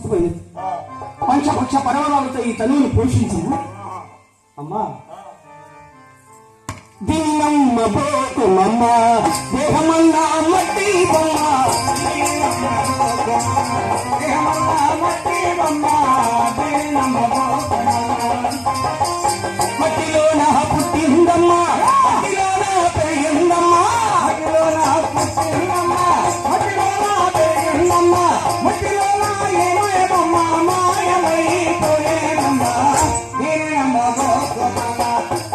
శాశ్వతమైనది. పంచపక్ష పర్వతాలతో ఈ తనువుని పోషించింది. అమ్మా దీనమ్మ పోకుమమ్మ దేహమన్నా మట్టి బొమ్మ, దేహమన్నా మట్టి బొమ్మ, దీనమ్మ మట్టిలో నా పుట్టిందమ్మ, మట్టిలో నా పెరిగిందమ్మ, మట్టిలో నా పుట్టిందమ్మ, మట్టిలో నా పెరిగిందమ్మ, మట్టిలో నా ఏమేమమ్మ మాయమైపోయేదమ్మ, దీనమ్మ పోకుమమ్మ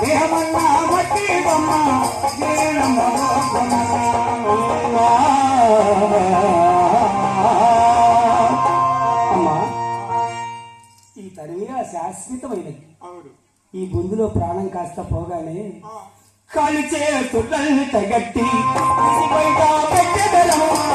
దేహమన్నా మట్టి బొమ్మ, దీనమ్మ పోకుమమ్మ. అమ్మా ఈ తనివిగా శాశ్వతమైనది. ఈ బొందులో ప్రాణం కాస్త పోగానే కాలు చేతులన్నీ తగట్టి బయట పెట్టెదరమ్మా,